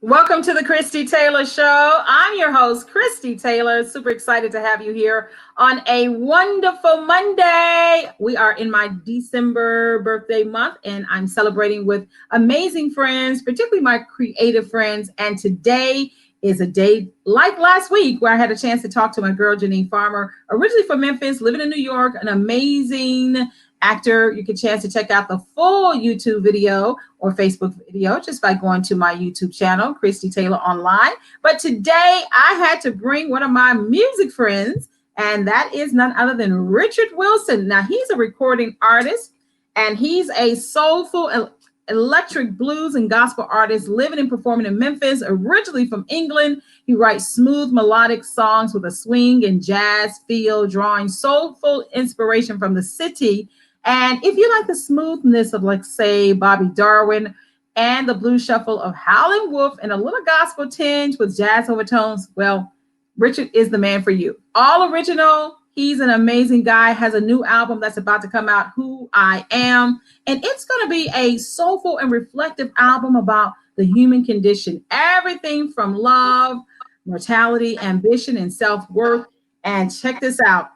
Welcome to the Christie Taylor Show. I'm your host, Christie Taylor. Super excited to have you here on a wonderful Monday. We are in my December birthday month, and I'm celebrating with amazing friends, particularly my creative friends. And today is a day like last week where I had a chance to talk to my girl, Janine Farmer, originally from Memphis, living in New York, an amazing actor. You get a chance to check out the full YouTube video or Facebook video just by going to my YouTube channel, Christie Taylor Online. But today I had to bring one of my music friends, and that is none other than Richard Wilson. Now, he's a recording artist, and he's a soulful electric blues and gospel artist living and performing in Memphis, originally from England. He writes smooth melodic songs with a swing and jazz feel, drawing soulful inspiration from the city. And if you like the smoothness of, like, say, Bobby Darwin and the blues shuffle of Howlin' Wolf and a little gospel tinge with jazz overtones, well, Richard is the man for you. All original. He's an amazing guy, has a new album that's about to come out, Who I Am. And it's going to be a soulful and reflective album about the human condition. Everything from love, mortality, ambition, and self-worth. And check this out.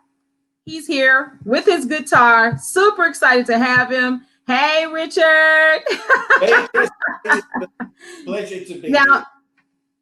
He's here with his guitar. Super excited to have him. Hey, Richard. Hey, pleasure to be here.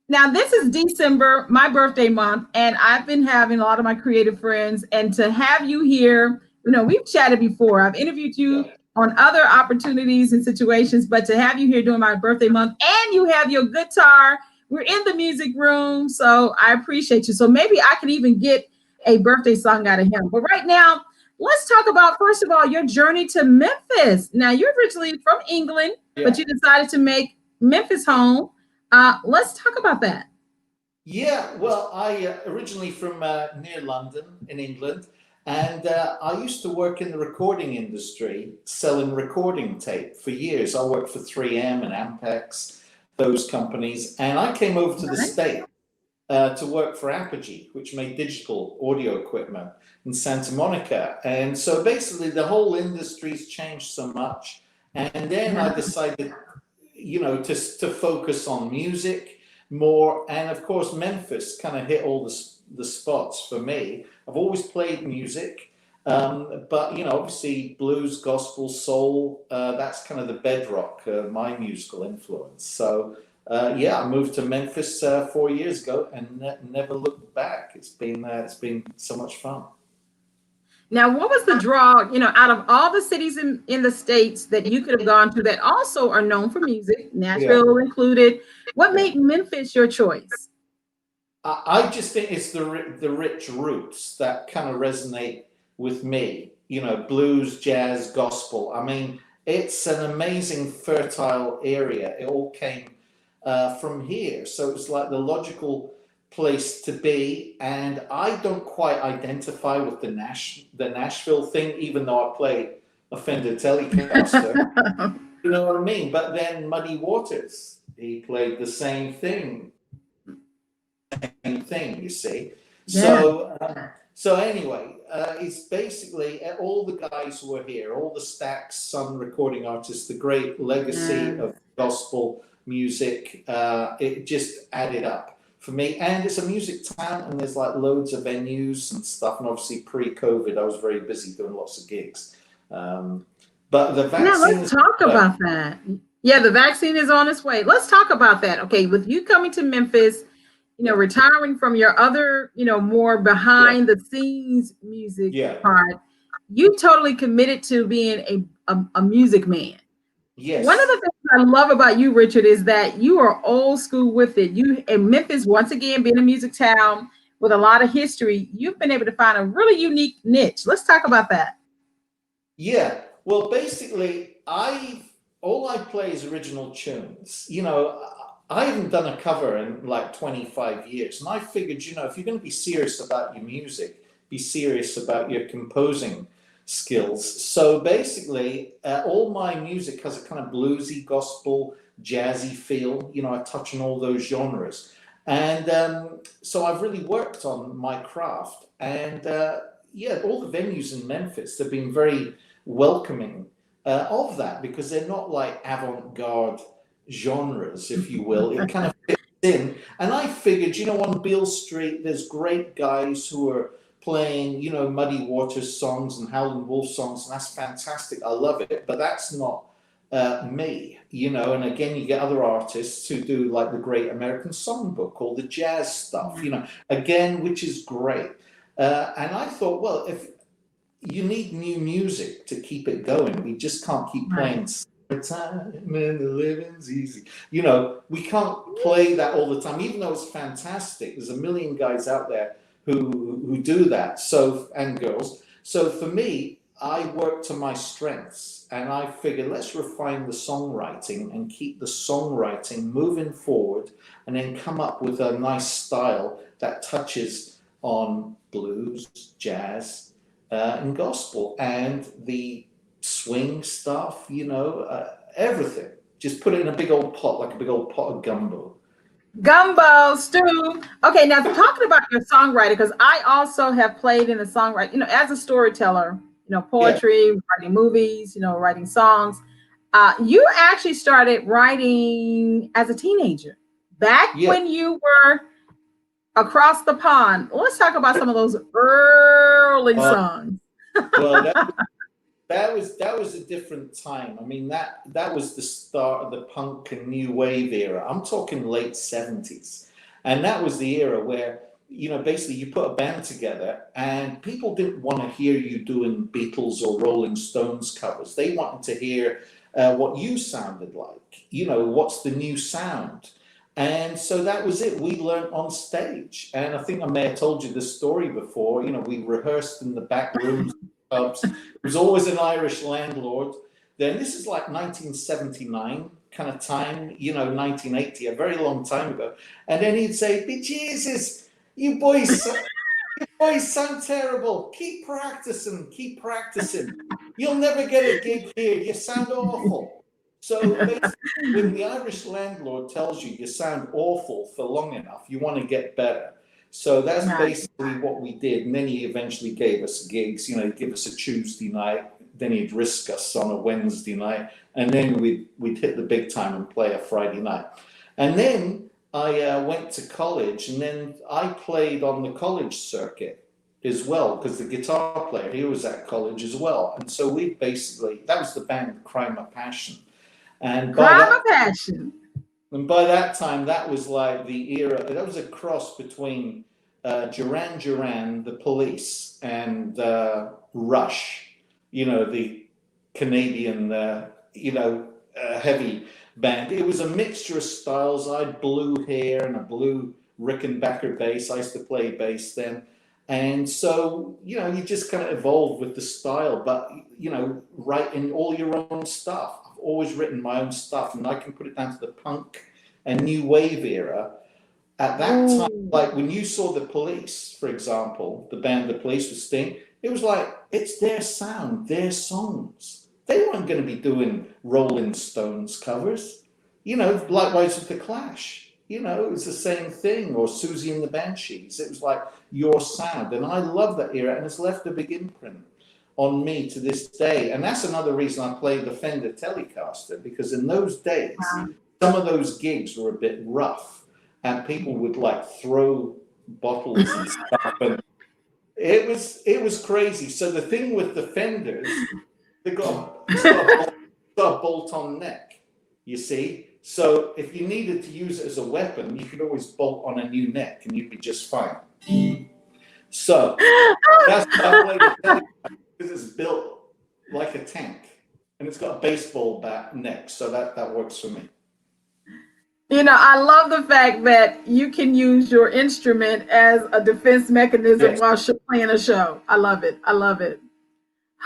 Now, this is December, my birthday month, and I've been having a lot of my creative friends. And to have you here, we've chatted before. I've interviewed you on other opportunities and situations, but to have you here during my birthday month and you have your guitar, we're in the music room, so I appreciate you. So maybe I could even get a birthday song out of him. But right now, let's talk about, first of all, your journey to Memphis. Now, you're originally from England, but you decided to make Memphis home. Let's talk about that. Yeah, well, I originally from near London in England, and I used to work in the recording industry, selling recording tape for years. I worked for 3M and Ampex, those companies, and I came over to the States to work for Apogee, which made digital audio equipment in Santa Monica. And so basically the whole industry's changed so much. And then I decided, to focus on music more. And of course, Memphis kind of hit all the spots for me. I've always played music, but, obviously blues, gospel, soul, that's kind of the bedrock, my musical influence. So I moved to Memphis 4 years ago and never looked back. It's been so much fun. Now, what was the draw, out of all the cities in the States that you could have gone to that also are known for music, Nashville included, what made Memphis your choice? I just think it's the rich roots that kind of resonate with me, blues, jazz, gospel. I mean, it's an amazing, fertile area. It all came from here. So it's like the logical place to be. And I don't quite identify with the Nashville thing, even though I play a Fender Telecaster. You know what I mean? But then Muddy Waters, he played the same thing, you see. Yeah. So anyway, it's basically all the guys who are here, all the Stax Sun recording artists, the great legacy of gospel music, it just added up for me. And it's a music town, and there's like loads of venues and stuff. And obviously pre-COVID, I was very busy doing lots of gigs. But the vaccine. Now let's talk about that. Yeah, the vaccine is on its way. Let's talk about that. Okay, with you coming to Memphis, retiring from your other, more behind the scenes music part, you totally committed to being a music man. Yes. One of the things I love about you, Richard, is that you are old school with it. You in Memphis, once again, being a music town with a lot of history, you've been able to find a really unique niche. Let's talk about that. Yeah. Well, basically, all I play is original tunes. I haven't done a cover in like 25 years. And I figured, if you're going to be serious about your music, be serious about your composing skills. So basically, all my music has a kind of bluesy, gospel, jazzy feel. I touch on all those genres. And so I've really worked on my craft. And all the venues in Memphis have been very welcoming of that, because they're not like avant-garde genres, if you will. It kind of fits in. And I figured, on Beale Street, there's great guys who are playing, Muddy Waters songs and Howlin' Wolf songs, and that's fantastic. I love it. But that's not me, and again, you get other artists who do like the Great American Songbook or the jazz stuff, again, which is great. And I thought, well, if you need new music to keep it going, we just can't keep playing "Summertime and the Living's Easy." We can't play that all the time, even though it's fantastic. There's a million guys out there who do that, and girls. So for me, I work to my strengths, and I figured, let's refine the songwriting and keep the songwriting moving forward, and then come up with a nice style that touches on blues, jazz, and gospel, and the swing stuff, everything. Just put it in a big old pot, like a big old pot of gumbo. Gumbo stew. Okay, now talking about your songwriter, because I also have played in the songwriting, as a storyteller, poetry, writing movies, writing songs. You actually started writing as a teenager, back when you were across the pond. Let's talk about some of those early songs. Well, that was a different time. I mean, that was the start of the punk and new wave era. I'm talking late 70s. And that was the era where, basically you put a band together and people didn't want to hear you doing Beatles or Rolling Stones covers. They wanted to hear what you sounded like, what's the new sound. And so that was it. We learned on stage. And I think I may have told you this story before. We rehearsed in the back rooms. There was always an Irish landlord. Then this is like 1979 kind of time, 1980, a very long time ago. And then he'd say, "Be Jesus, you boys sound terrible. Keep practicing. You'll never get a gig here. You sound awful." So basically, when the Irish landlord tells you you sound awful for long enough, you want to get better. So that's basically what we did. And then he eventually gave us gigs, he'd give us a Tuesday night, then he'd risk us on a Wednesday night, and then we'd hit the big time and play a Friday night. And then I went to college, and then I played on the college circuit as well, because the guitar player, he was at college as well. And so that was the band Crime of Passion. And by that time, that was like the era, that was a cross between Duran Duran, the Police, and Rush, the Canadian, heavy band. It was a mixture of styles. I had blue hair and a blue Rickenbacker bass. I used to play bass then. And so, you just kind of evolved with the style, but, writing all your own stuff. I've always written my own stuff, and I can put it down to the punk and new wave era. At that time, like when you saw the Police, for example, the band The Police with Sting, it was like, it's their sound, their songs. They weren't going to be doing Rolling Stones covers. Likewise with The Clash. It was the same thing, or Susie and the Banshees. It was like your sound. And I love that era, and it's left a big imprint on me to this day. And that's another reason I played the Fender Telecaster, because in those days, some of those gigs were a bit rough, and people would like throw bottles and stuff. And it was crazy. So the thing with the Fenders, it's got a bolt-on neck, you see. So if you needed to use it as a weapon, you could always bolt on a new neck and you'd be just fine. So that's why I play the Telecaster, because it's built like a tank and it's got a baseball bat neck. So that works for me. I love the fact that you can use your instrument as a defense mechanism while playing a show. I love it.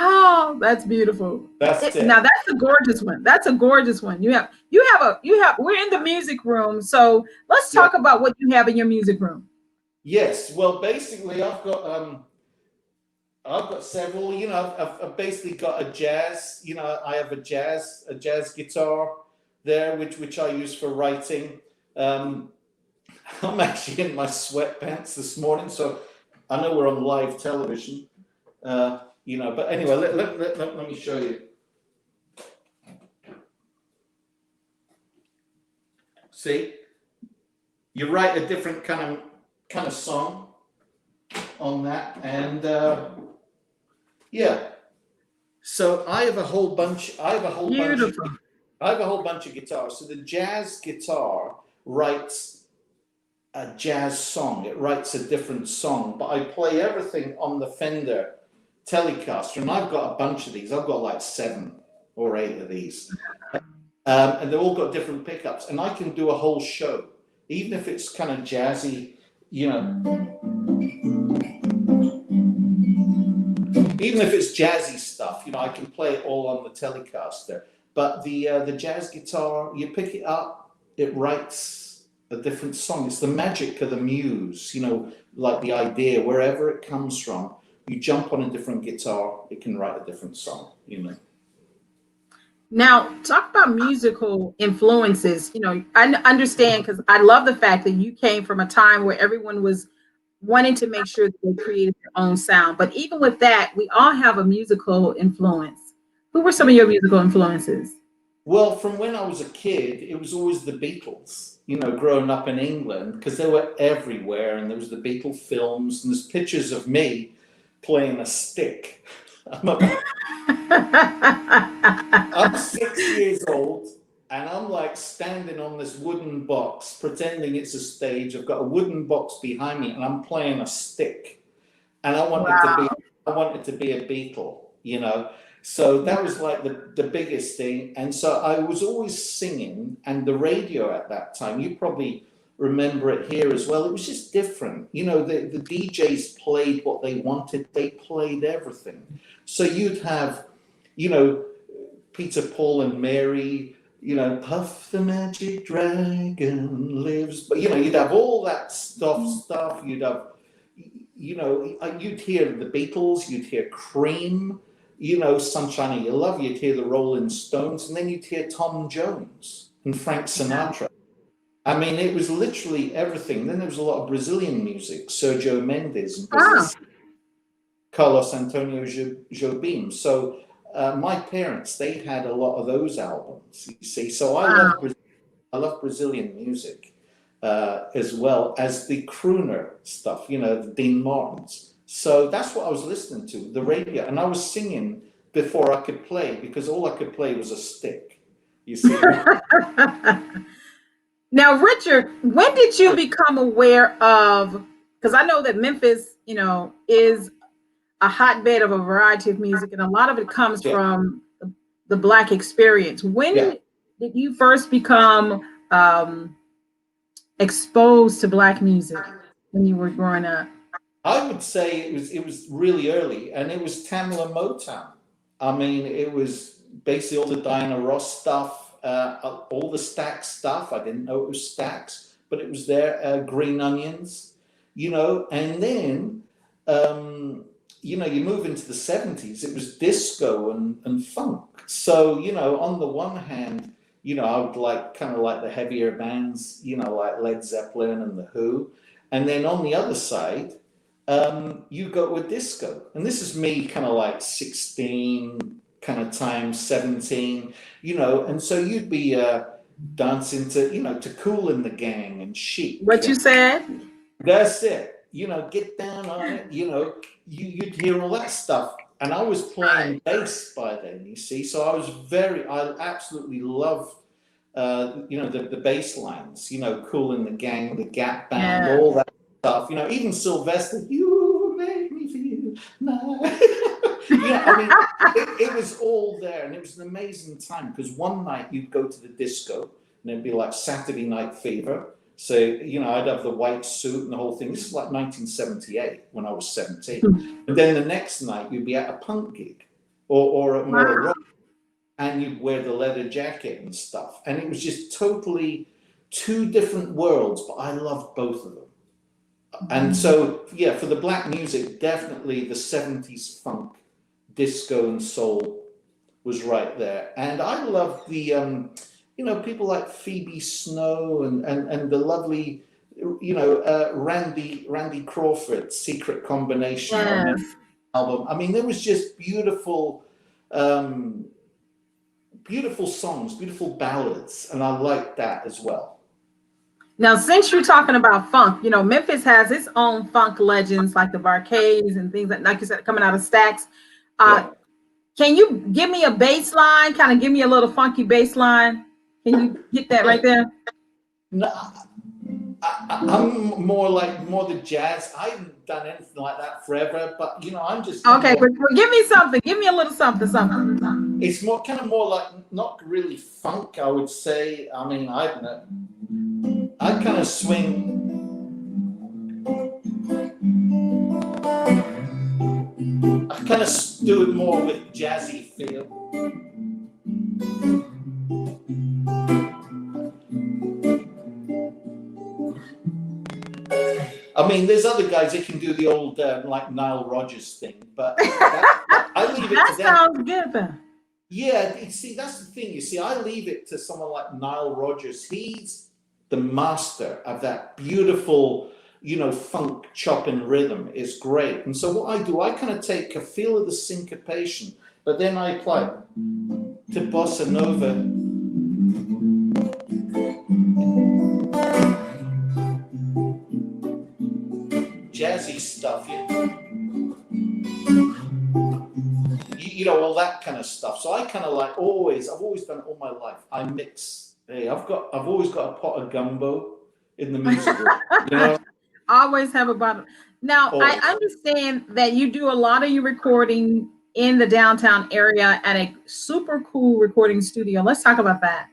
Oh, that's beautiful. That's it. Now that's a gorgeous one. We're in the music room. So let's talk about what you have in your music room. Yes. Well, basically I've got several, I've basically got a jazz, I have a jazz guitar there, which I use for writing. I'm actually in my sweatpants this morning, so I know we're on live television, but anyway, let me show you. See, you write a different kind of song on that, and yeah. So I have a whole bunch. Beautiful. I have a whole bunch of guitars. So the jazz guitar writes a jazz song. It writes a different song, but I play everything on the Fender Telecaster, and I've got a bunch of these. I've got like 7 or 8 of these, and they've all got different pickups, and I can do a whole show, even if it's kind of jazzy, you know. Even if it's jazzy stuff, you know, I can play it all on the Telecaster. But the jazz guitar, you pick it up, it writes a different song. It's the magic of the muse, you know, like the idea, wherever it comes from, you jump on a different guitar, it can write a different song, you know. Now, talk about musical influences. You know, I understand, because I love the fact that you came from a time where everyone was wanting to make sure that they created their own sound. But even with that, we all have a musical influence. Who were some of your musical influences? Well, from when I was a kid, it was always the Beatles, you know, growing up in England, because they were everywhere. And there was the Beatle films, and there's pictures of me playing a stick. I'm 6 years old, and I'm like standing on this wooden box, pretending it's a stage. I've got a wooden box behind me, and I'm playing a stick. And I wanted to be a Beatle, you know. So that was like the biggest thing. And so I was always singing, and the radio at that time, you probably remember it here as well. It was just different. You know, the DJs played what they wanted. They played everything. So you'd have, you know, Peter, Paul and Mary, you know, Puff the Magic Dragon lives. But, you know, you'd have all that stuff. You'd have, you know, you'd hear the Beatles, you'd hear Cream, you know, Sunshine of Your Love, you'd hear the Rolling Stones, and then you'd hear Tom Jones and Frank Sinatra. I mean, it was literally everything. Then there was a lot of Brazilian music, Sergio Mendes and Carlos Antonio Jobim. So my parents, they had a lot of those albums, you see. So I love Brazilian music as well as the crooner stuff, you know, the Dean Martins. So that's what I was listening to, the radio. And I was singing before I could play, because all I could play was a stick, you see. Now, Richard, when did you become aware of, because I know that Memphis, you know, is a hotbed of a variety of music, and a lot of it comes from the Black experience. When did you first become exposed to Black music when you were growing up? I would say it was really early, and it was Tamla Motown. I mean, it was basically all the Diana Ross stuff, all the Stax stuff. I didn't know it was Stax, but it was there. Green Onions, you know, and then you know, you move into the 70s, it was disco and funk. So, you know, on the one hand, you know, I would like kind of like the heavier bands, you know, like Led Zeppelin and The Who. And then on the other side, you go with disco. And this is me kind of like 16 kind of times 17, you know, and so you'd be dancing to, you know, to Kool and the Gang and Chic. What you said? That's it. You know, get down on it, you know, you'd hear all that stuff. And I was playing bass by then, you see. So I absolutely loved, you know, the bass lines, you know, Kool and the Gang, the Gap Band, all that stuff. You know, even Sylvester, you make me feel nice. Yeah, I mean, it was all there. And it was an amazing time, because one night you'd go to the disco, and it'd be like Saturday Night Fever. So, you know, I'd have the white suit and the whole thing. This is like 1978 when I was 17. And then the next night you'd be at a punk gig or at more rock, and you'd wear the leather jacket and stuff. And it was just totally 2 different worlds, but I loved both of them. And so, yeah, for the Black music, definitely the 70s funk, disco and soul was right there. And I loved the... you know, people like Phoebe Snow and the lovely, you know, Randy Crawford, Secret Combination album. I mean, there was just beautiful, beautiful songs, beautiful ballads, and I liked that as well. Now, since you're talking about funk, Memphis has its own funk legends like the Barcades and things like you said, coming out of Stacks. Yeah. Can you give me a bass line? Kind of give me a little funky bass line. Can you get that right there? No, I'm more the jazz. I haven't done anything like that forever, but I'm just Okay, but give me something. Give me a little something. it's more like not really funk, I would say. I mean, I don't know. I kind of swing. I kind of do it more with jazzy feel. I mean, there's other guys that can do the old like Nile Rodgers thing, but I leave it That to them. sounds good then. Yeah, you see, that's the thing. You see, I leave it to someone like Nile Rodgers. He's the master of that beautiful, funk chop and rhythm. Is great. And so what I do, I kind of take a feel of the syncopation, but then I apply it to bossa nova. Jazzy stuff, all that kind of stuff. So I kind of I've always done it all my life. I mix. Hey, I've always got a pot of gumbo in the music room. Always have a bottle. Now, Always. I understand that you do a lot of your recording in the downtown area at a super cool recording studio. Let's talk about that.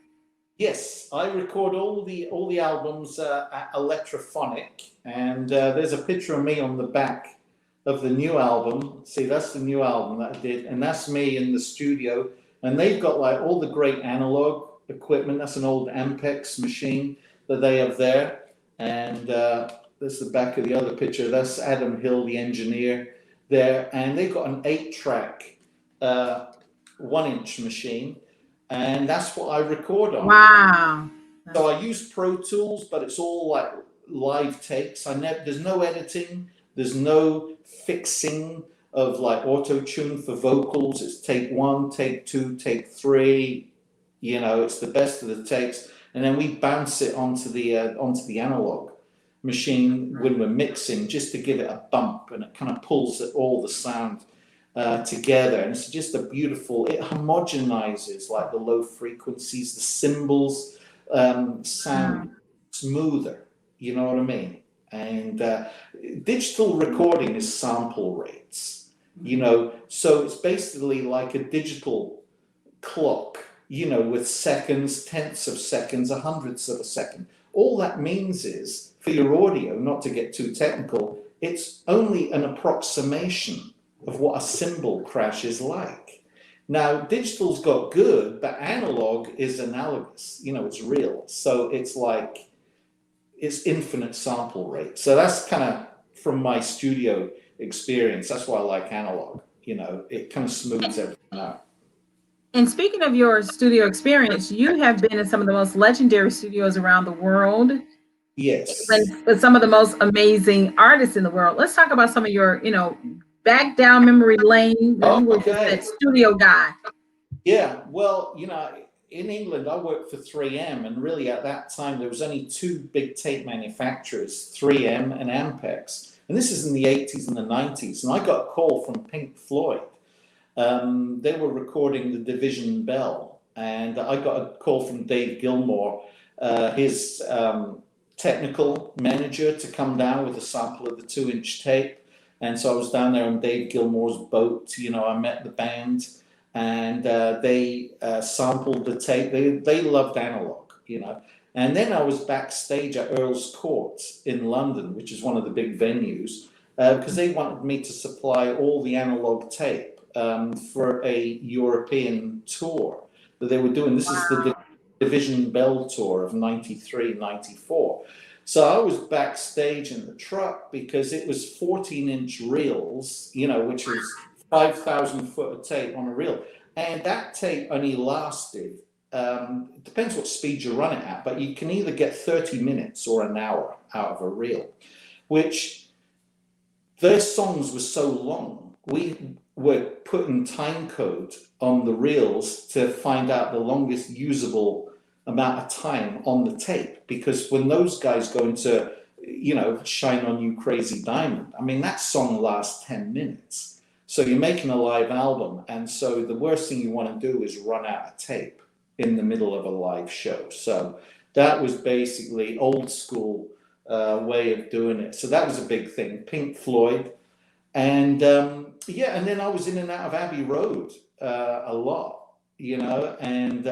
Yes, I record all the albums at Electrophonic, and there's a picture of me on the back of the new album. See, that's the new album that I did, and that's me in the studio. And they've got all the great analog equipment. That's an old Ampex machine that they have there, and there's the back of the other picture. That's Adam Hill, the engineer, there, and they've got an 8-track 1-inch machine. And that's what I record on. Wow. So I use Pro Tools, but it's all like live takes. There's no editing. There's no fixing of auto tune for vocals. It's take 1, take 2, take 3. It's the best of the takes, and then we bounce it onto the analog machine when we're mixing, just to give it a bump, and it kind of pulls all the sound together, and it's just it homogenizes the low frequencies, the cymbals sound smoother, you know what I mean? And digital recording is sample rates, so it's basically like a digital clock, with seconds, tenths of seconds, hundredths of a second. All that means is, for your audio, not to get too technical, it's only an approximation of what a cymbal crash is like. Now, digital's got good, but analog is analogous. It's real. So it's infinite sample rate. So that's kind of from my studio experience. That's why I like analog. It kind of smooths everything out. And speaking of your studio experience, you have been in some of the most legendary studios around the world. Yes. With some of the most amazing artists in the world. Let's talk about some of your, back down memory lane. You were just that studio guy. Yeah, well, in England, I worked for 3M, and really at that time there was only 2 big tape manufacturers, 3M and Ampex, and this is in the 80s and the 90s. And I got a call from Pink Floyd. They were recording The Division Bell, and I got a call from Dave Gilmour, his technical manager, to come down with a sample of the 2-inch tape. And so I was down there on Dave Gilmour's boat. I met the band, and they sampled the tape. They loved analog, And then I was backstage at Earl's Court in London, which is one of the big venues, because they wanted me to supply all the analog tape for a European tour that they were doing. This is the Division Bell tour of 93, 94. So I was backstage in the truck because it was 14-inch reels, which was 5,000 foot of tape on a reel. And that tape only lasted, it depends what speed you run it at, but you can either get 30 minutes or an hour out of a reel, which their songs were so long. We were putting time code on the reels to find out the longest usable amount of time on the tape, because when those guys go into, Shine On You Crazy Diamond, I mean, that song lasts 10 minutes. So you're making a live album. And so the worst thing you want to do is run out of tape in the middle of a live show. So that was basically old school way of doing it. So that was a big thing. Pink Floyd. And and then I was in and out of Abbey Road a lot, and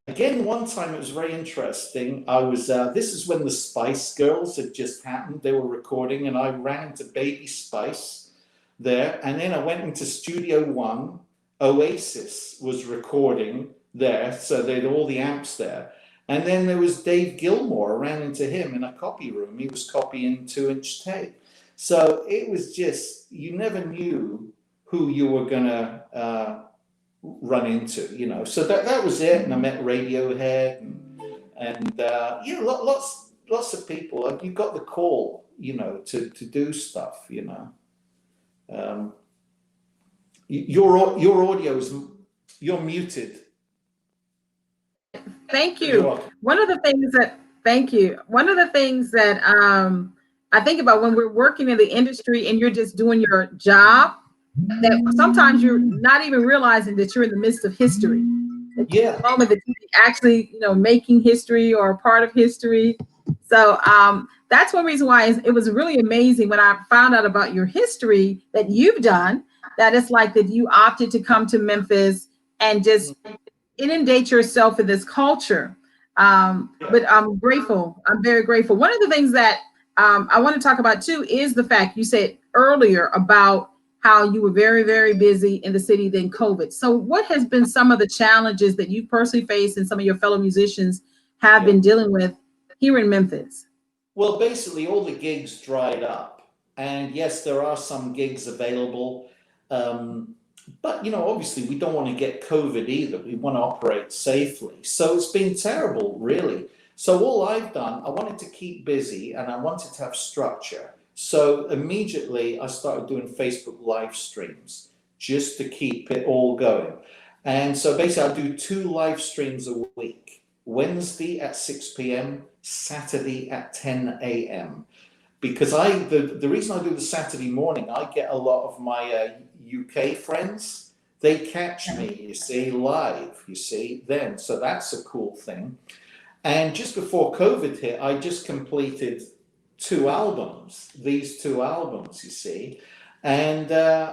again, one time it was very interesting. I was, this is when the Spice Girls had just happened. They were recording, and I ran into Baby Spice there. And then I went into Studio One. Oasis was recording there. So they had all the amps there. And then there was Dave Gilmour. I ran into him in a copy room. He was copying 2-inch tape. So it was just, you never knew who you were going to run into, So that was it. And I met Radiohead and lots of people. You got the call, to do stuff, Your audio is, you're muted. Thank you. One of the things that I think about when we're working in the industry and you're just doing your job, that sometimes you're not even realizing that you're in the midst of history. Yeah. The moment that you're actually, making history or a part of history. So that's one reason why it was really amazing when I found out about your history that you've done, that it's like that you opted to come to Memphis and just inundate yourself in this culture. But I'm grateful. I'm very grateful. One of the things that I want to talk about too is the fact you said earlier about how you were very, very busy in the city then COVID. So what has been some of the challenges that you personally faced and some of your fellow musicians have been dealing with here in Memphis? Well, basically all the gigs dried up, and yes, there are some gigs available. But, obviously we don't want to get COVID either. We want to operate safely. So it's been terrible, really. So all I've done, I wanted to keep busy and I wanted to have structure. So immediately I started doing Facebook live streams just to keep it all going. And so basically I do 2 live streams a week, Wednesday at 6 p.m., Saturday at 10 a.m. Because the reason I do the Saturday morning, I get a lot of my UK friends. They catch me, live, then. So that's a cool thing. And just before COVID hit, I just completed 2 albums, these 2 albums, And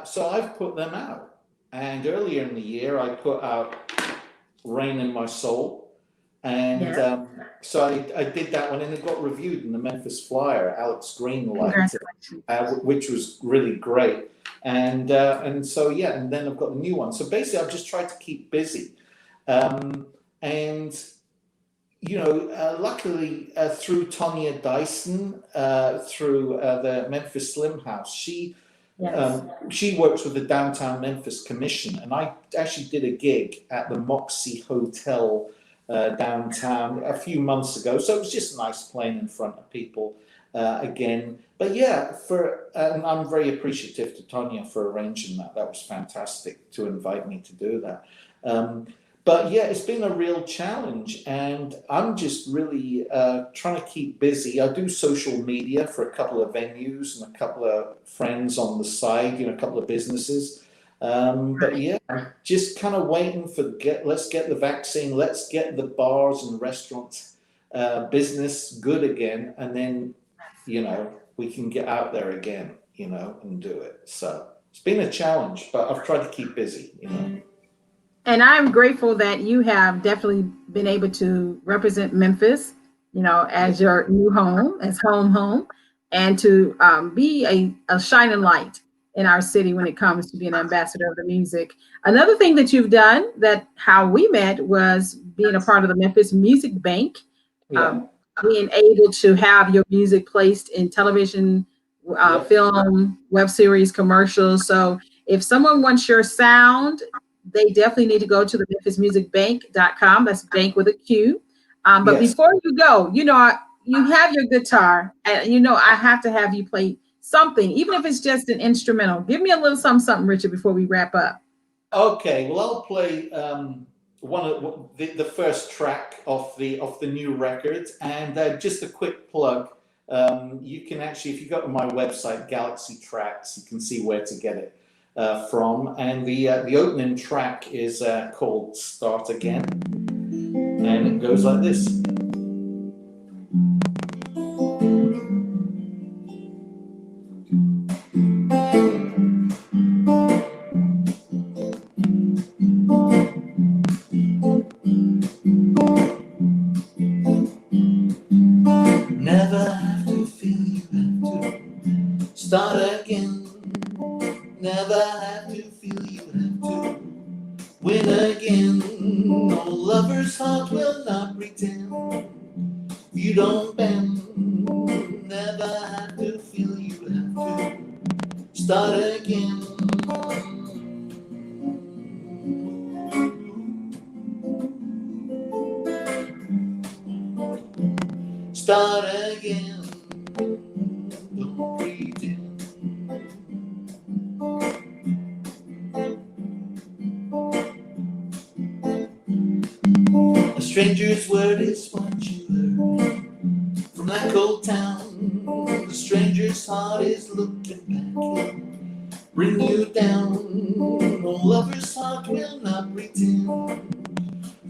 so I've put them out. And earlier in the year, I put out Rain in My Soul. And so I did that one, and it got reviewed in the Memphis Flyer. Alex Green liked it, which was really great. And so and then I've got the new one. So basically, I've just tried to keep busy, luckily through Tonya Dyson, through the Memphis Slim House, she works with the Downtown Memphis Commission, and I actually did a gig at the Moxie Hotel downtown a few months ago. So it was just nice playing in front of people again. But and I'm very appreciative to Tonya for arranging that. That was fantastic to invite me to do that. But it's been a real challenge, and I'm just really trying to keep busy. I do social media for a couple of venues and a couple of friends on the side, a couple of businesses. But I'm just kind of waiting for let's get the vaccine, let's get the bars and restaurants business good again, and then we can get out there again, and do it. So it's been a challenge, but I've tried to keep busy, And I'm grateful that you have definitely been able to represent Memphis, as your new home, as home, and to be a shining light in our city when it comes to being an ambassador of the music. Another thing that you've done, that how we met, was being a part of the Memphis Music Bank, being able to have your music placed in television, film, web series, commercials. So if someone wants your sound, they definitely need to go to the memphismusicbank.com. That's bank with a Q. But before you go, you have your guitar, and I have to have you play something, even if it's just an instrumental. Give me a little something, Richard, before we wrap up. Okay, well, I'll play one of the first track of the new record. And just a quick plug, you can actually, if you go to my website, Galaxy Tracks, you can see where to get it from. And the opening track is called Start Again, and it goes like this. Never have to feel you have to start again. Never have to feel you have to win again. No lover's heart will not pretend you don't bend. Never have to feel you have to start again. Start again, don't pretend. A stranger's word is what you heard from that cold town. The stranger's heart is looking back, bring you down. No lover's heart will not pretend.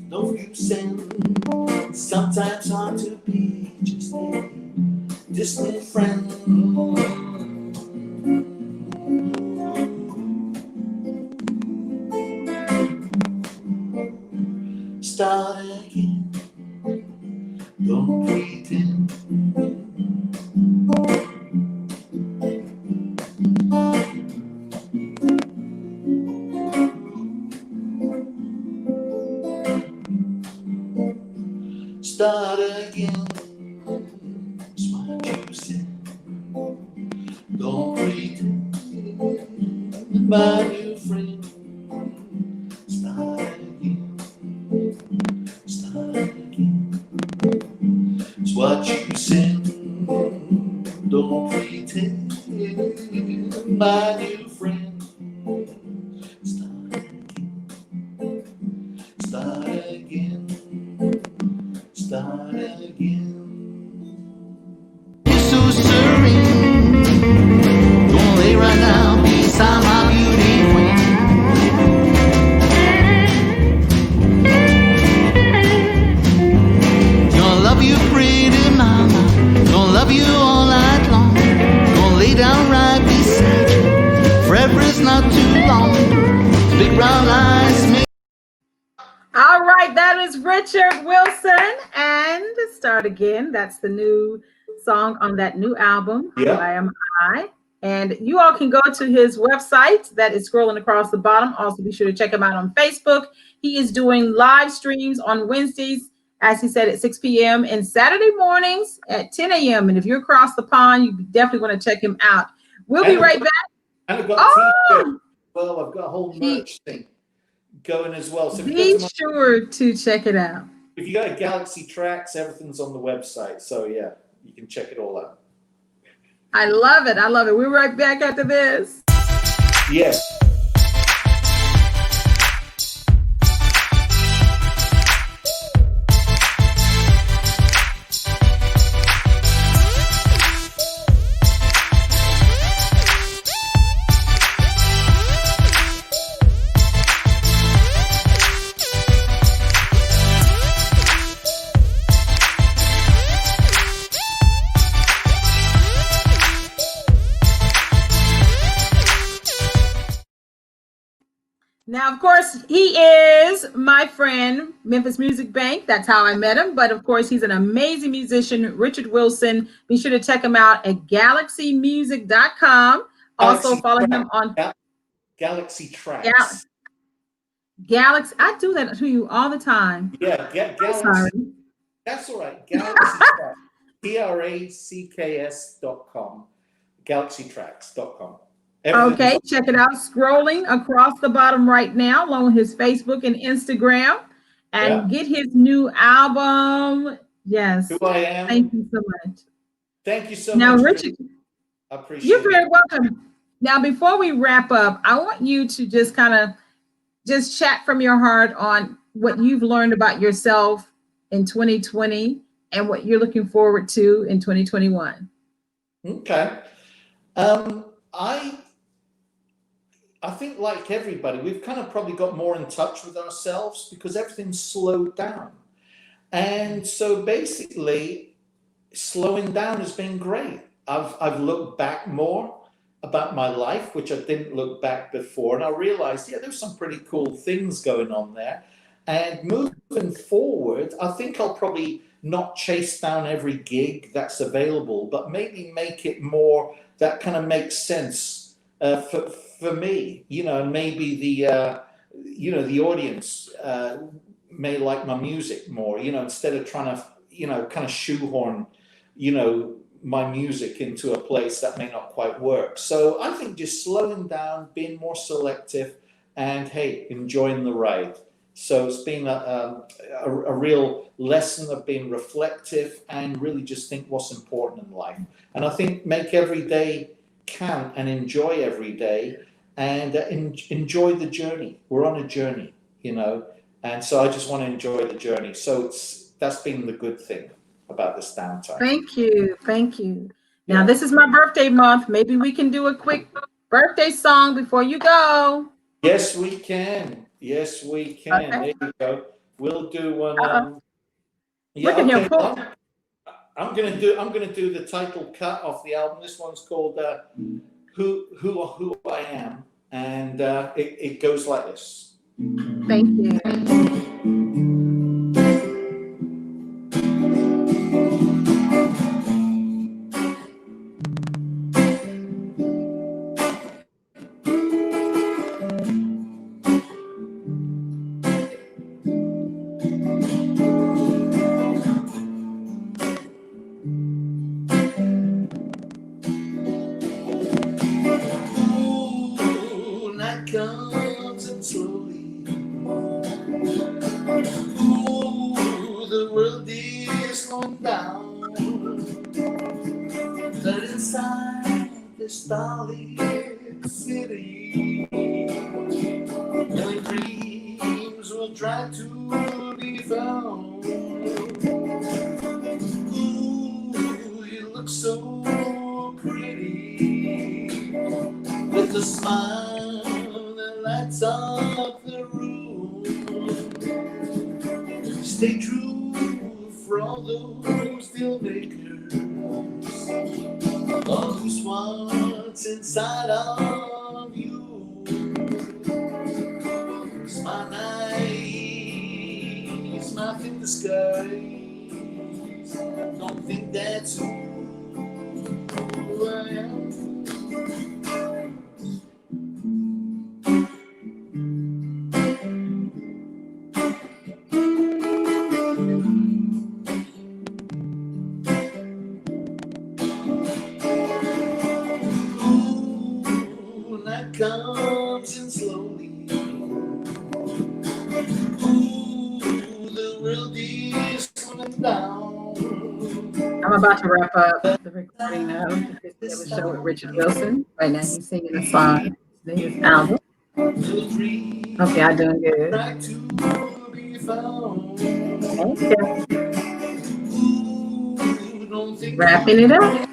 No you send. Sometimes hard to be just a distant friend. Start again, don't pretend. Start again, that's what you said. Don't pretend, my new friend. Start again, start again. It's what you said. Don't pretend, my new friend. Start again, start again. Start again. You're so serene. Gonna lay right now beside my beauty queen. Gonna love you pretty mama. Gonna love you all night long. Gonna lay down right beside you. Forever is not too long. Big brown eyes make. All right, that is Richard Wilson and Start Again. That's the new song on that new album, Who I Am I. And you all can go to his website that is scrolling across the bottom. Also, be sure to check him out on Facebook. He is doing live streams on Wednesdays, as he said, at 6 p.m. and Saturday mornings at 10 a.m. And if you're across the pond, you definitely want to check him out. We'll be right back. And I've got t-shirt. Well, I've got a whole merch thing going as well. So be sure to check it out. If you go to Galaxy Tracks, everything's on the website. So yeah, you can check it all out. I love it. I love it. We're right back after this. Yes. Now, of course, he is my friend, Memphis Music Bank. That's how I met him. But of course, he's an amazing musician, Richard Wilson. Be sure to check him out at galaxymusic.com. Also follow him on Galaxy Tracks. Galaxy. I do that to you all the time. Yeah, Galaxy. Sorry. That's all right. Galaxy Tracks. TRACKS.com. Galaxytracks.com. Okay, check it out. Scrolling across the bottom right now, along with his Facebook and Instagram, and get his new album. Yes. Who I Am. Thank you so much. Thank you so much. Now, Richard, I appreciate it. You're very welcome. Now, before we wrap up, I want you to just kind of just chat from your heart on what you've learned about yourself in 2020 and what you're looking forward to in 2021. Okay. I think, like everybody, we've kind of probably got more in touch with ourselves because everything's slowed down. And so basically, slowing down has been great. I've looked back more about my life, which I didn't look back before, and I realized, yeah, there's some pretty cool things going on there. And moving forward, I think I'll probably not chase down every gig that's available, but maybe make it more that kind of makes sense for me, and maybe the audience may like my music more, instead of trying to, kind of shoehorn, my music into a place that may not quite work. So I think just slowing down, being more selective, and hey, enjoying the ride. So it's been a real lesson of being reflective and really just think what's important in life. And I think make every day count and enjoy every day and enjoy the journey. We're on a journey, and so I just want to enjoy the journey. So that's been the good thing about this downtime. Thank you. Thank you. Now, this is my birthday month. Maybe we can do a quick birthday song before you go. Yes, we can. Yes, we can. Okay. There you go. We'll do one. Yeah, look at him pull. I'm gonna do the title cut off the album. This one's called Who I Am, and it goes like this. Thank you. Starlit city, and dreams will try to be found. Ooh, you look so pretty, with a smile that lights up the room. Stay true for all those deal makers. All who's what's inside of you. It's my night, it's my in the skies. Don't think that's who I am. Comes in slowly. Ooh, the world is coming down. I'm about to wrap up the recording of the Christie Taylor Show with Richard Wilson. Right now, he's singing a song. His album. Okay, I'm doing good. Okay. Wrapping it up.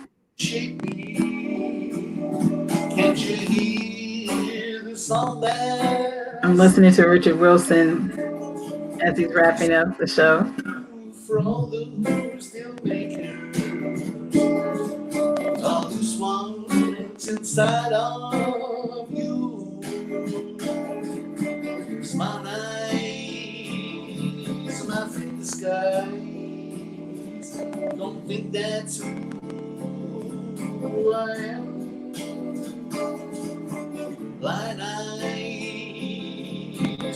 Can't you hear the song that I'm listening to Richard Wilson as he's wrapping up the show. For all those still makers, all those ones inside of you. It's my night, it's my in the skies. Don't think that's who I am. Blind eyes,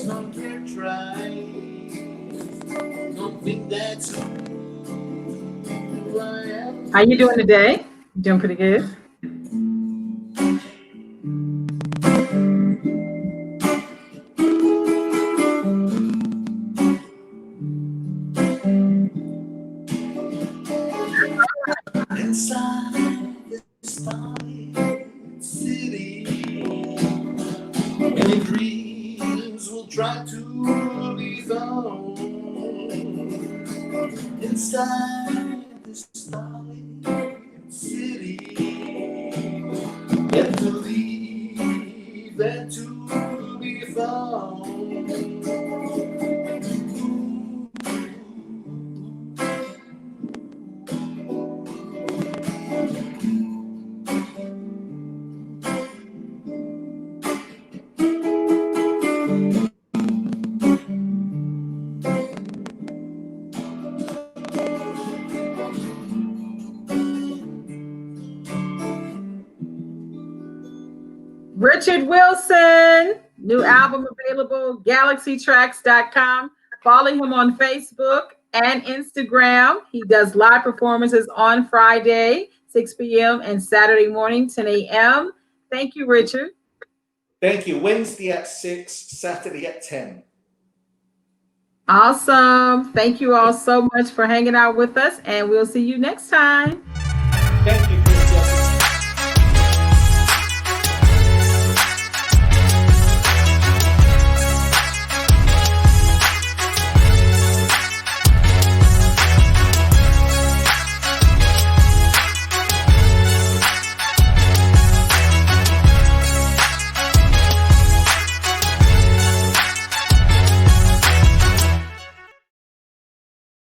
don't care try. Don't think that's who I am. How you doing today? Doing pretty good. Inside this starlit city, many dreams will try to be found. inside this starlit city, yet to leave and to be found. Richard Wilson, new album available, galaxytracks.com. Follow him on Facebook and Instagram. He does live performances on Friday, 6 p.m. and Saturday morning, 10 a.m. Thank you, Richard. Thank you. Wednesday at 6, Saturday at 10. Awesome. Thank you all so much for hanging out with us, and we'll see you next time. Thank you.